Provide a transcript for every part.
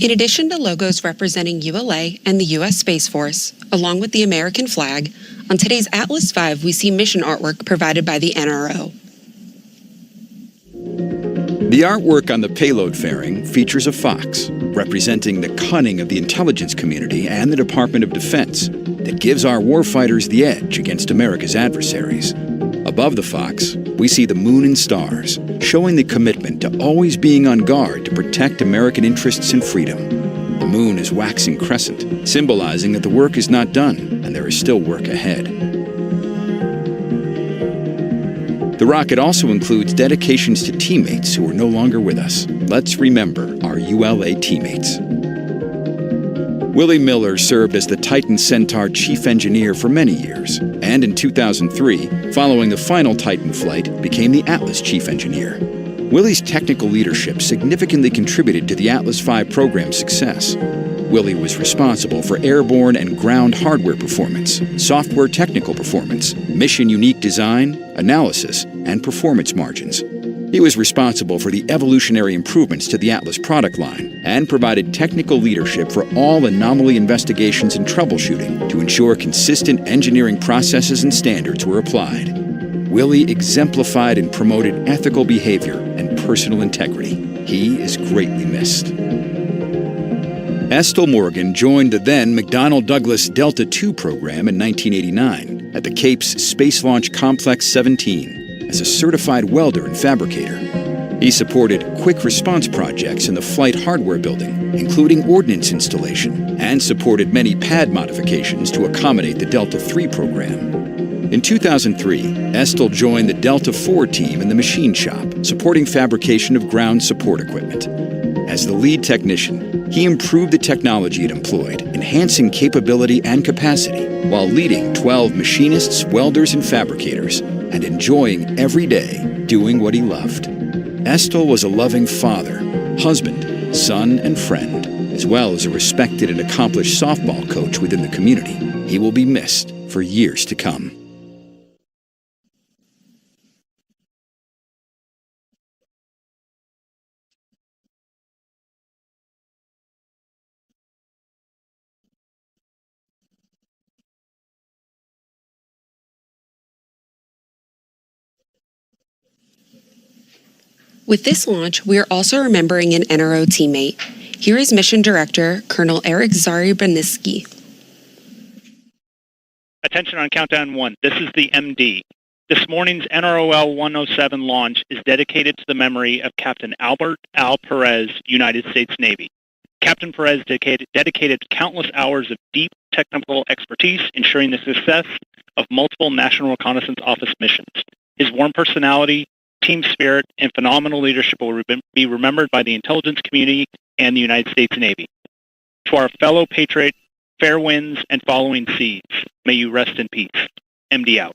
In addition to logos representing ULA and the U.S. Space Force, along with the American flag, on today's Atlas V we see mission artwork provided by the NRO. The artwork on the payload fairing features a fox, representing the cunning of the intelligence community and the Department of Defense that gives our warfighters the edge against America's adversaries. Above the fox, we see the moon and stars, showing the commitment to always being on guard to protect American interests and freedom. The moon is waxing crescent, symbolizing that the work is not done and there is still work ahead. The rocket also includes dedications to teammates who are no longer with us. Let's remember our ULA teammates. Willie Miller served as the Titan Centaur chief engineer for many years, and in 2003, following the final Titan flight, became the Atlas chief engineer. Willie's technical leadership significantly contributed to the Atlas V program's success. Willie was responsible for airborne and ground hardware performance, software technical performance, mission-unique design, analysis, and performance margins. He was responsible for the evolutionary improvements to the Atlas product line and provided technical leadership for all anomaly investigations and troubleshooting to ensure consistent engineering processes and standards were applied. Willie exemplified and promoted ethical behavior and personal integrity. He is greatly missed. Estill Morgan joined the then McDonnell Douglas Delta II program in 1989 at the Cape's Space Launch Complex 17 as a certified welder and fabricator. He supported quick response projects in the flight hardware building, including ordnance installation, and supported many pad modifications to accommodate the Delta III program. In 2003, Estill joined the Delta IV team in the machine shop, supporting fabrication of ground support equipment. As the lead technician, he improved the technology it employed, enhancing capability and capacity, while leading 12 machinists, welders, and fabricators, and enjoying every day doing what he loved. Estill was a loving father, husband, son, and friend, as well as a respected and accomplished softball coach within the community. He will be missed for years to come. With this launch, we are also remembering an NRO teammate. Here is Mission Director, Colonel Eric Zarybaniski. Attention on countdown 1. This is the MD. This morning's NROL-107 launch is dedicated to the memory of Captain Albert Al Perez, United States Navy. Captain Perez dedicated countless hours of deep technical expertise, ensuring the success of multiple National Reconnaissance Office missions. His warm personality, team spirit, and phenomenal leadership will be remembered by the intelligence community and the United States Navy. To our fellow patriot, fair winds and following seas, may you rest in peace. MD out.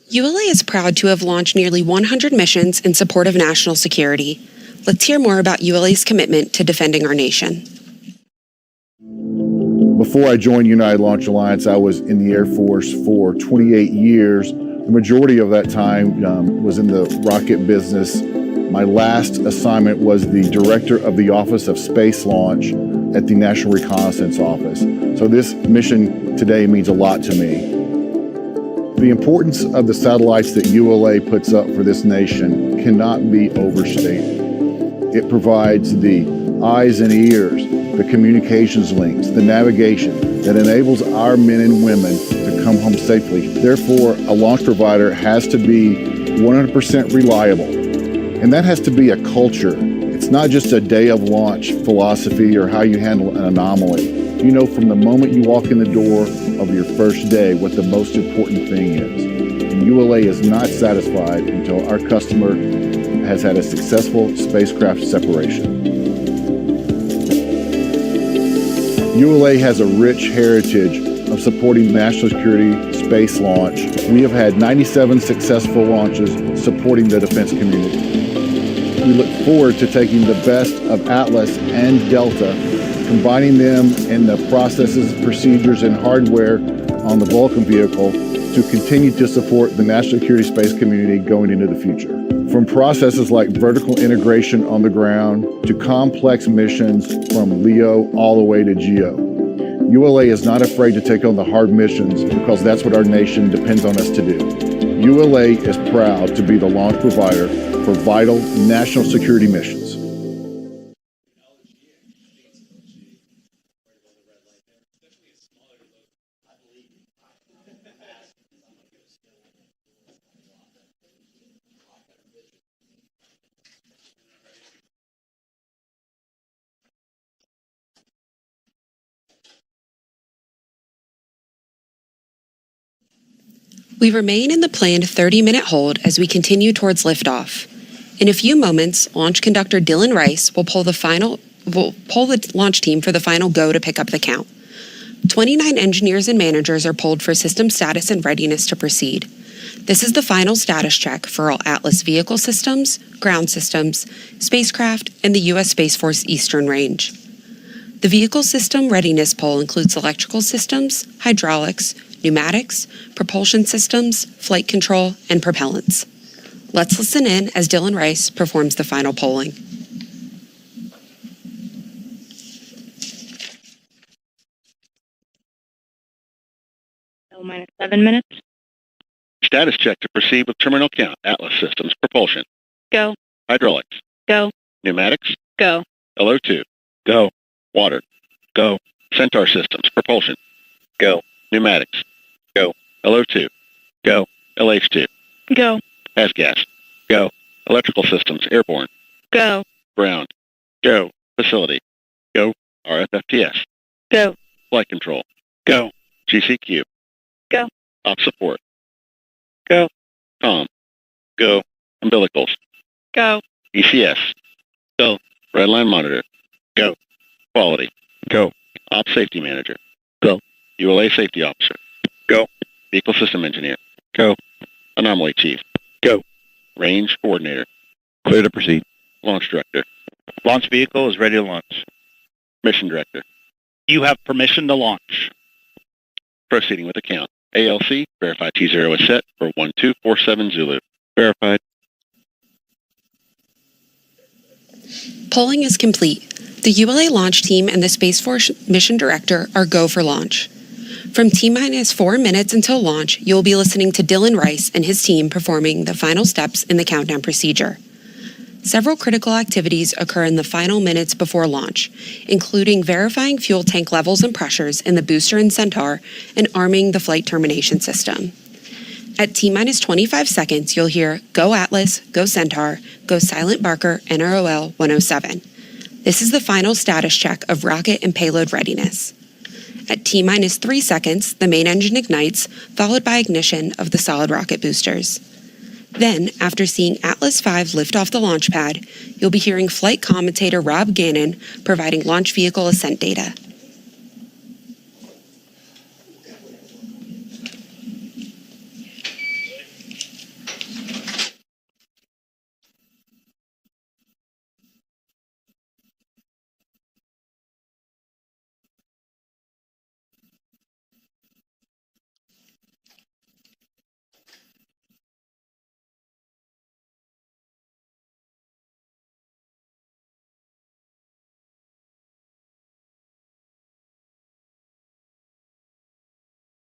ULA is proud to have launched nearly 100 missions in support of national security. Let's hear more about ULA's commitment to defending our nation. Before I joined United Launch Alliance, I was in the Air Force for 28 years. The majority of that time was in the rocket business. My last assignment was the director of the Office of Space Launch at the National Reconnaissance Office. So this mission today means a lot to me. The importance of the satellites that ULA puts up for this nation cannot be overstated. It provides the eyes and ears, the communications links, the navigation that enables our men and women to come home safely. Therefore, a launch provider has to be 100% reliable. And that has to be a culture. It's not just a day of launch philosophy or how you handle an anomaly. You know from the moment you walk in the door of your first day what the most important thing is. And ULA is not satisfied until our customer has had a successful spacecraft separation. ULA has a rich heritage of supporting national security space launch. We have had 97 successful launches supporting the defense community. We look forward to taking the best of Atlas and Delta, combining them in the processes, procedures, and hardware on the Vulcan vehicle to continue to support the national security space community going into the future. From processes like vertical integration on the ground to complex missions from LEO all the way to GEO. ULA is not afraid to take on the hard missions because that's what our nation depends on us to do. ULA is proud to be the launch provider for vital national security missions. We remain in the planned 30-minute hold as we continue towards liftoff. In a few moments, launch conductor Dylan Rice will pull the launch team for the final go to pick up the count. 29 engineers and managers are pulled for system status and readiness to proceed. This is the final status check for all Atlas vehicle systems, ground systems, spacecraft, and the U.S. Space Force Eastern Range. The vehicle system readiness poll includes electrical systems, hydraulics, pneumatics, propulsion systems, flight control, and propellants. Let's listen in as Dylan Rice performs the final polling. Minus 7 minutes. Status check to proceed with terminal count. Atlas systems. Propulsion. Go. Hydraulics. Go. Pneumatics. Go. LO2. Go. Water. Go. Centaur systems. Propulsion. Go. Pneumatics. Go. LO2. Go. LH2. Go. Gas. Go. Electrical systems. Airborne. Go. Ground. Go. Facility. Go. RFFTS. Go. Flight control. Go. GCQ. Go. Op support. Go. COM. Go. Umbilicals. Go. ECS. Go. Redline monitor. Go. Quality. Go. Op safety manager. Go. ULA safety officer. Go. Vehicle system engineer. Go. Anomaly chief. Go. Range coordinator. Clear to proceed. Launch director. Launch vehicle is ready to launch. Mission director. You have permission to launch. Proceeding with the count. ALC, verify T0 is set for 1247 Zulu. Verified. Polling is complete. The ULA launch team and the Space Force mission director are go for launch. From T-minus 4 minutes until launch, you will be listening to Dylan Rice and his team performing the final steps in the countdown procedure. Several critical activities occur in the final minutes before launch, including verifying fuel tank levels and pressures in the booster and Centaur and arming the flight termination system. At T-minus 25 seconds, you'll hear Go Atlas, Go Centaur, Go SILENTBARKER, NROL-107. This is the final status check of rocket and payload readiness. At T-minus 3 seconds, the main engine ignites, followed by ignition of the solid rocket boosters. Then, after seeing Atlas V lift off the launch pad, you'll be hearing flight commentator Rob Gannon providing launch vehicle ascent data.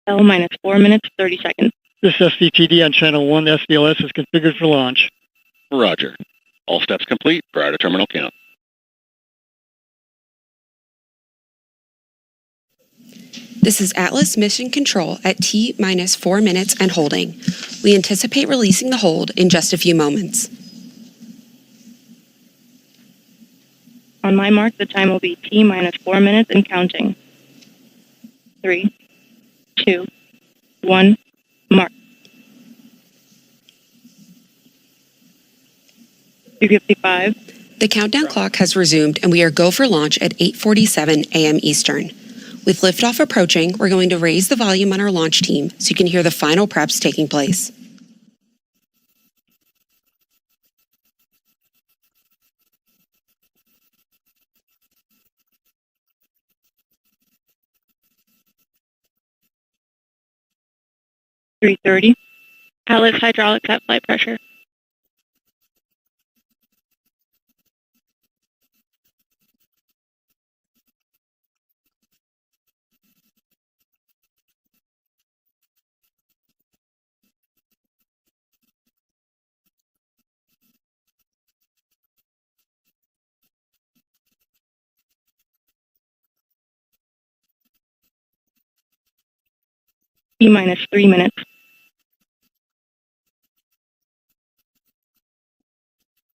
L minus 4 minutes, 30 seconds. This SCTD on channel 1, the SVLS is configured for launch. Roger. All steps complete prior to terminal count. This is Atlas Mission Control at T-minus 4 minutes and holding. We anticipate releasing the hold in just a few moments. On my mark, the time will be T minus 4 minutes and counting. 3, 2, 1, mark. 2:55. The countdown clock has resumed and we are go for launch at 8:47 a.m. Eastern. With liftoff approaching, we're going to raise the volume on our launch team so you can hear the final preps taking place. 330. Outlets hydraulics at flight pressure. T minus 3 minutes.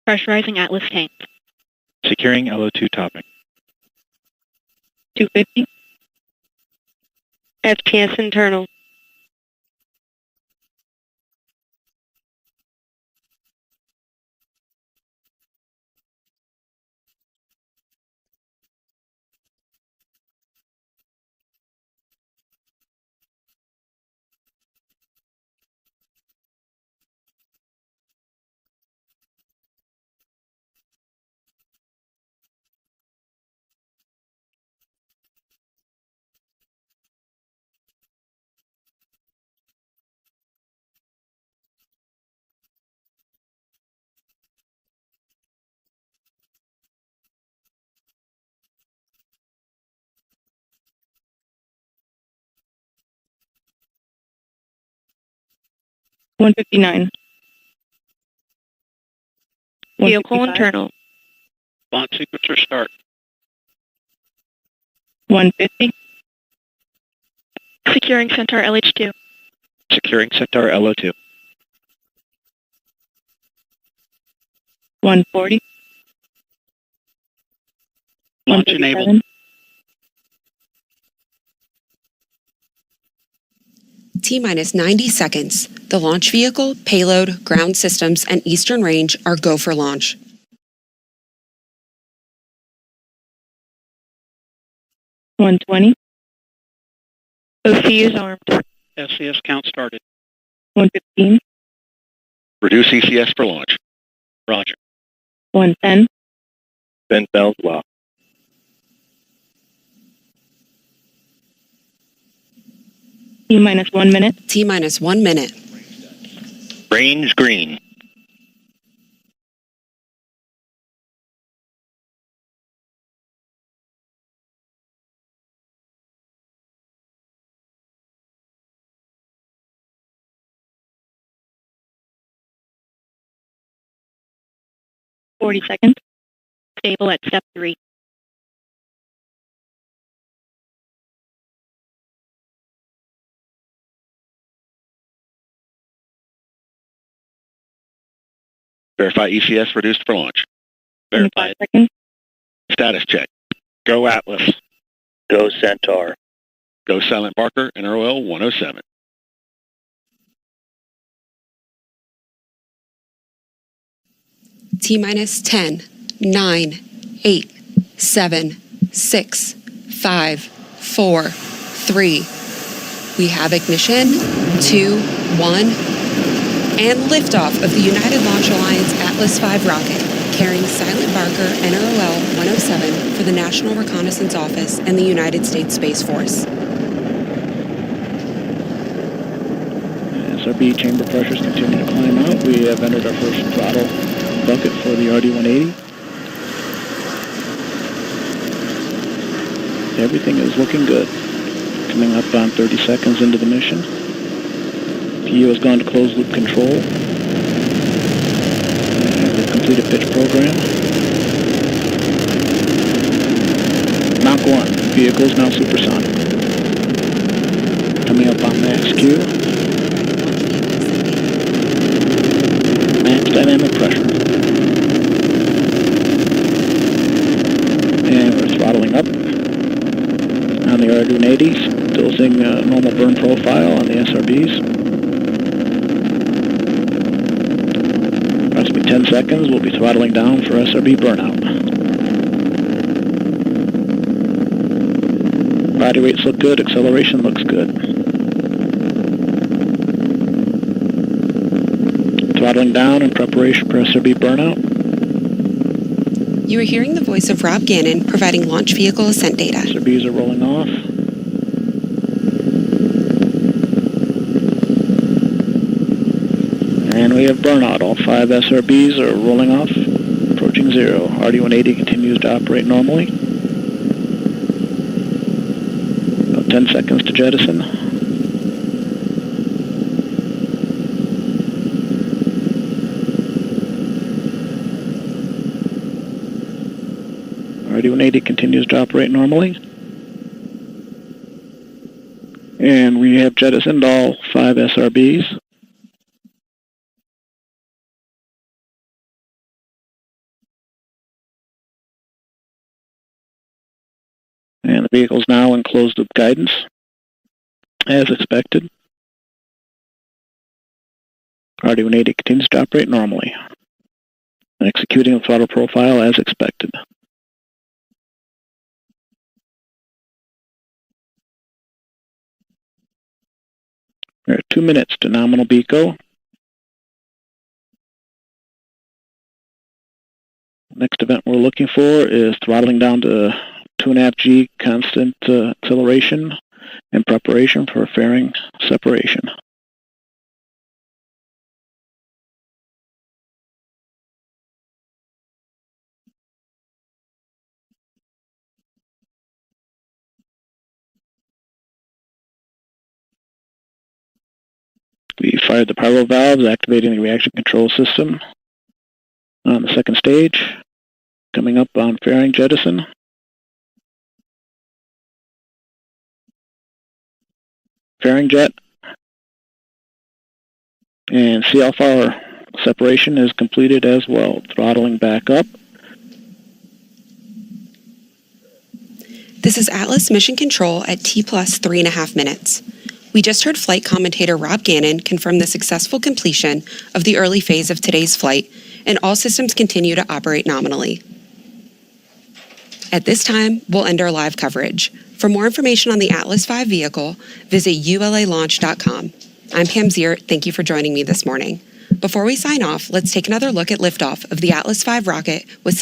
Pressurizing Atlas tank. Securing LO2 topping. 250. FTS internal. $159. Vehicle 155. internal. Launch sequencer start. 150. Securing Centaur LH2. Securing Centaur LO2. 140. Launch 137. enabled. T minus 90 seconds. The launch vehicle, payload, ground systems, and Eastern Range are go for launch. 120. OC is armed. SCS count started. 115. Reduce ECS for launch. Roger. 110. Then bells lock. T minus 1 minute. T minus 1 minute. Range green. $40 seconds. Stable at step 3. Verify ECS reduced for launch. 25 Verified. seconds. Status check. Go Atlas. Go Centaur. Go SILENTBARKER, NROL-107. T minus 10, 9, 8, 7, 6, 5, 4, 3. We have ignition, 2, 1, and liftoff of the United Launch Alliance Atlas V rocket, carrying SILENTBARKER NROL-107 for the National Reconnaissance Office and the United States Space Force. SRB chamber pressures continue to climb out. We have entered our first throttle bucket for the RD-180. Everything is looking good. Coming up on 30 seconds into the mission. PU has gone to closed loop control. And we've completed pitch program. Mach 1. Vehicle is now supersonic. Coming up on max Q. Max dynamic pressure. And we're throttling up on the RD-180s. Still seeing a normal burn profile on the SRBs. Approximately 10 seconds, we'll be throttling down for SRB burnout. Body rates look good, acceleration looks good. Throttling down in preparation for SRB burnout. You are hearing the voice of Rob Gannon providing launch vehicle ascent data. SRBs are rolling off. And we have burnout. All 5 SRBs are rolling off, approaching 0. RD-180 continues to operate normally. About 10 seconds to jettison. RD-180 continues to operate normally. And we have jettisoned all 5 SRBs. And the vehicle is now in closed loop guidance, as expected. RD-180 continues to operate normally, executing the throttle profile as expected. There are 2 minutes to nominal BECO. Next event we're looking for is throttling down to 2.5 G constant acceleration in preparation for fairing separation. We fired the pyro valves, activating the reaction control system on the second stage. Coming up on fairing jettison. Fairing jet. And CLFR separation is completed as well. Throttling back up. This is Atlas Mission Control at T plus 3.5 minutes. We just heard flight commentator Rob Gannon confirm the successful completion of the early phase of today's flight, and all systems continue to operate nominally. At this time, we'll end our live coverage. For more information on the Atlas V vehicle, visit ulalaunch.com. I'm Pam Ziert. Thank you for joining me this morning. Before we sign off, let's take another look at liftoff of the Atlas V rocket with